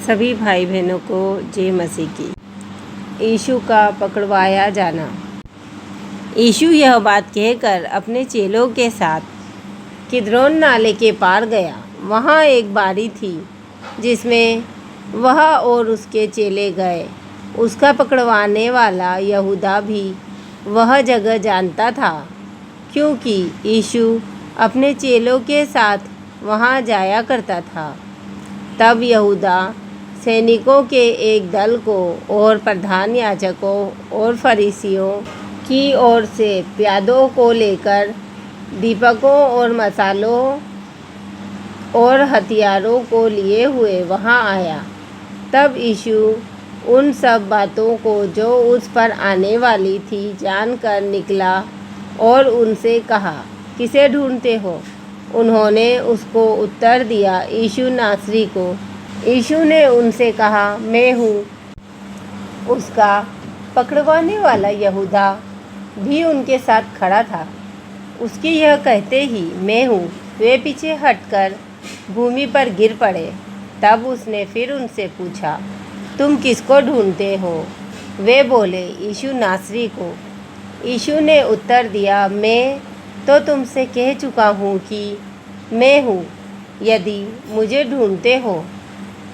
सभी भाई बहनों को जय मसीह की। यीशु का पकड़वाया जाना। यीशु यह बात कहकर अपने चेलों के साथ किद्रोन नाले के पार गया। वहाँ एक बाड़ी थी जिसमें वह और उसके चेले गए। उसका पकड़वाने वाला यहूदा भी वह जगह जानता था, क्योंकि यीशु अपने चेलों के साथ वहाँ जाया करता था। तब यहूदा सैनिकों के एक दल को और प्रधान याजकों और फरीसियों की ओर से प्यादों को लेकर दीपकों और मसालों और हथियारों को लिए हुए वहाँ आया। तब यीशु उन सब बातों को जो उस पर आने वाली थी जानकर निकला और उनसे कहा, किसे ढूंढते हो? उन्होंने उसको उत्तर दिया, यीशु नासरी को। यीशु ने उनसे कहा, मैं हूँ। उसका पकड़वाने वाला यहूदा भी उनके साथ खड़ा था। उसके यह कहते ही मैं हूँ, वे पीछे हटकर भूमि पर गिर पड़े। तब उसने फिर उनसे पूछा, तुम किसको ढूंढते हो? वे बोले, यीशु नासरी को। यीशु ने उत्तर दिया, मैं तो तुमसे कह चुका हूँ कि मैं हूँ। यदि मुझे ढूंढते हो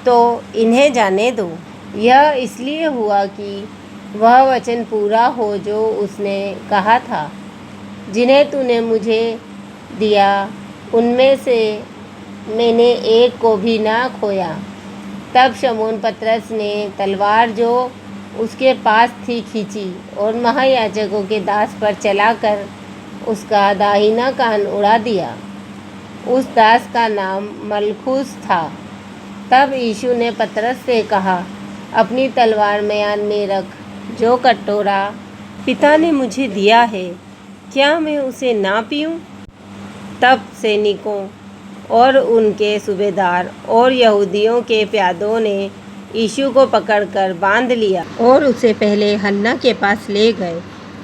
तो इन्हें जाने दो। यह इसलिए हुआ कि वह वचन पूरा हो जो उसने कहा था, जिन्हें तूने मुझे दिया उनमें से मैंने एक को भी ना खोया। तब शमौन पतरस ने तलवार जो उसके पास थी खींची और महायाजकों के दास पर चलाकर उसका दाहिना कान उड़ा दिया। उस दास का नाम मलखुस था। तब यीशु ने पतरस से कहा, अपनी तलवार म्यान में रख। जो कटोरा पिता ने मुझे दिया है, क्या मैं उसे ना पीऊं? तब सैनिकों और उनके सूबेदार और यहूदियों के प्यादों ने यीशु को पकड़कर बांध लिया और उसे पहले हन्ना के पास ले गए,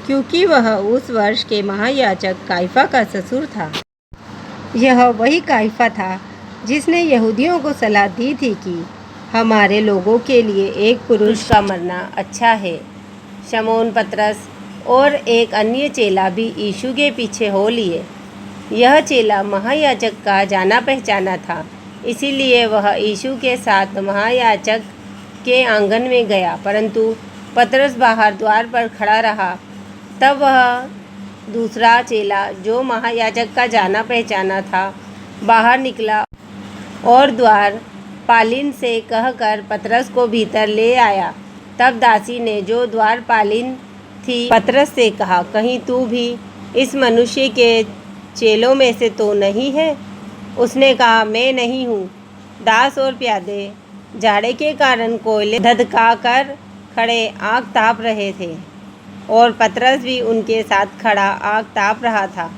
क्योंकि वह उस वर्ष के महायाजक काइफा का ससुर था। यह वही काइफा था जिसने यहूदियों को सलाह दी थी कि हमारे लोगों के लिए एक पुरुष का मरना अच्छा है। शमौन पतरस और एक अन्य चेला भी यीशु के पीछे हो लिए। यह चेला महायाजक का जाना पहचाना था, इसीलिए वह यीशु के साथ महायाजक के आंगन में गया, परंतु पतरस बाहर द्वार पर खड़ा रहा। तब वह दूसरा चेला जो महायाजक का जाना पहचाना था बाहर निकला और द्वार पालिन से कहकर पतरस को भीतर ले आया। तब दासी ने जो द्वारपालिन थी पतरस से कहा, कहीं तू भी इस मनुष्य के चेलों में से तो नहीं है? उसने कहा, मैं नहीं हूँ। दास और प्यादे जाड़े के कारण कोयले धधका कर खड़े आग ताप रहे थे और पतरस भी उनके साथ खड़ा आग ताप रहा था।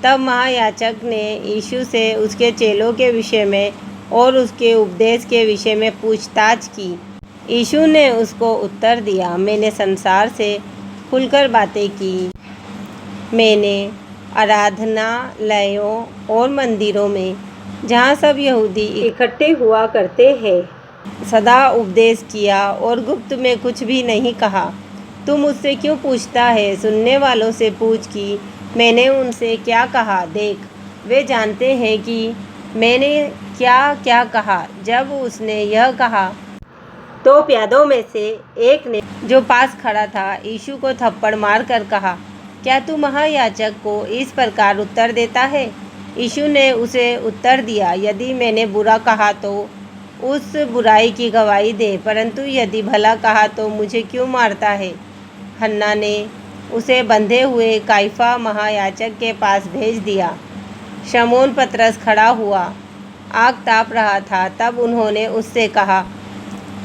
तब महायाजक ने यीशु से उसके चेलों के विषय में और उसके उपदेश के विषय में पूछताछ की। यीशु ने उसको उत्तर दिया, मैंने संसार से खुलकर बातें की। मैंने आराधनालयों और मंदिरों में, जहाँ सब यहूदी इकट्ठे हुआ करते हैं, सदा उपदेश किया और गुप्त में कुछ भी नहीं कहा। तू मुझसे क्यों पूछता है? सुनने वालों से पूछ कि मैंने उनसे क्या कहा। देख, वे जानते हैं कि मैंने क्या क्या कहा। जब उसने यह कहा तो प्यादों में से एक ने जो पास खड़ा था यीशु को थप्पड़ मारकर कहा, क्या तू महायाजक को इस प्रकार उत्तर देता है? यीशु ने उसे उत्तर दिया, यदि मैंने बुरा कहा तो उस बुराई की गवाही दे, परंतु यदि भला कहा तो मुझे क्यों मारता है? हन्ना ने उसे बंधे हुए काइफा महायाजक के पास भेज दिया। शमौन पतरस खड़ा हुआ आग ताप रहा था। तब उन्होंने उससे कहा,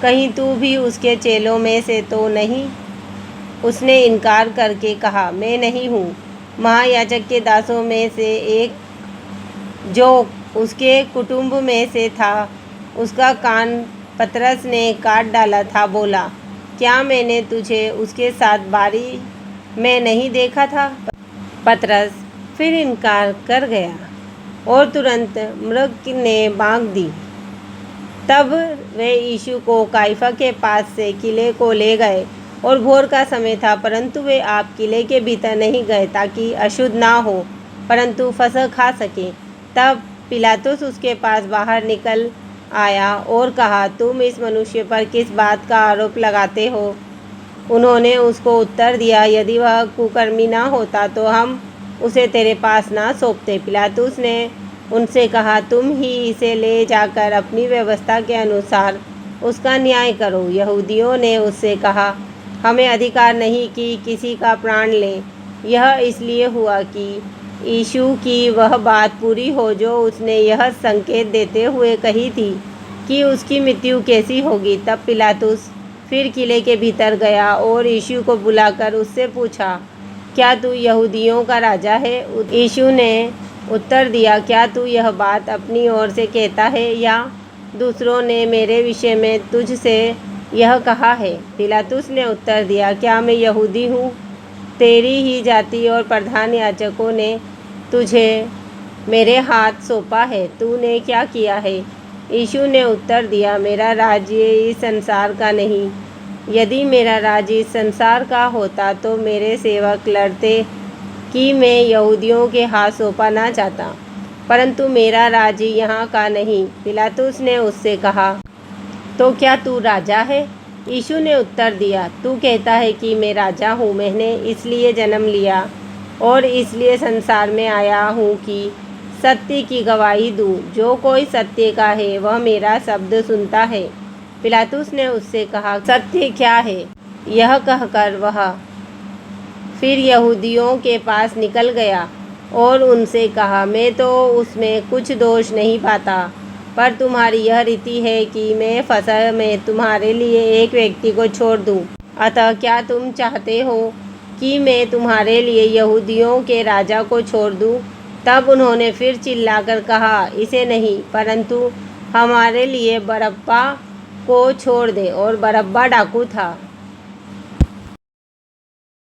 कहीं तू भी उसके चेलों में से तो नहीं? उसने इनकार करके कहा, मैं नहीं हूँ। महायाजक के दासों में से एक जो उसके कुटुंब में से था, उसका कान पतरस ने काट डाला था, बोला, क्या मैंने तुझे उसके साथ बारी में नहीं देखा था? पतरस फिर इनकार कर गया और तुरंत मृग ने बांग दी। तब वे यीशु को काइफा के पास से किले को ले गए और भोर का समय था, परंतु वे आप किले के भीतर नहीं गए ताकि अशुद्ध ना हो, परंतु फसह खा सके। तब पिलातुस उसके पास बाहर निकल आया और कहा, तुम इस मनुष्य पर किस बात का आरोप लगाते हो? उन्होंने उसको उत्तर दिया, यदि वह कुकर्मी ना होता तो हम उसे तेरे पास ना सौंपते। पिलातुस ने उनसे कहा, तुम ही इसे ले जाकर अपनी व्यवस्था के अनुसार उसका न्याय करो। यहूदियों ने उससे कहा, हमें अधिकार नहीं कि किसी का प्राण लें। यह इसलिए हुआ कि यीशु की वह बात पूरी हो जो उसने यह संकेत देते हुए कही थी कि उसकी मृत्यु कैसी होगी। तब पिलातुस फिर किले के भीतर गया और यीशु को बुलाकर उससे पूछा, क्या तू यहूदियों का राजा है? यीशु ने उत्तर दिया, क्या तू यह बात अपनी ओर से कहता है या दूसरों ने मेरे विषय में तुझसे यह कहा है? पिलातुस ने उत्तर दिया, क्या मैं यहूदी हूँ? तेरी ही जाति और प्रधान याजकों ने तुझे मेरे हाथ सौंपा है। तूने क्या किया है? यीशु ने उत्तर दिया, मेरा राज्य इस संसार का नहीं। यदि मेरा राज्य इस संसार का होता तो मेरे सेवक लड़ते कि मैं यहूदियों के हाथ सौंपा ना जाता, परंतु मेरा राज्य यहाँ का नहीं। पिलातुस ने उससे कहा, तो क्या तू राजा है? यीशु ने उत्तर दिया, तू कहता है कि मैं राजा हूँ। मैंने इसलिए जन्म लिया और इसलिए संसार में आया हूँ कि सत्य की गवाही दूँ। जो कोई सत्य का है वह मेरा शब्द सुनता है। पिलातुस ने उससे कहा, सत्य क्या है? यह कहकर वह फिर यहूदियों के पास निकल गया और उनसे कहा, मैं तो उसमें कुछ दोष नहीं पाता, पर तुम्हारी यह रीति है कि मैं फसह में तुम्हारे लिए एक व्यक्ति को छोड़ दूँ। अतः क्या तुम चाहते हो कि मैं तुम्हारे लिए यहूदियों के राजा को छोड़ दूँ? तब उन्होंने फिर चिल्लाकर कहा, इसे नहीं, परंतु हमारे लिए बरअब्बा को छोड़ दे। और बरअब्बा डाकू था।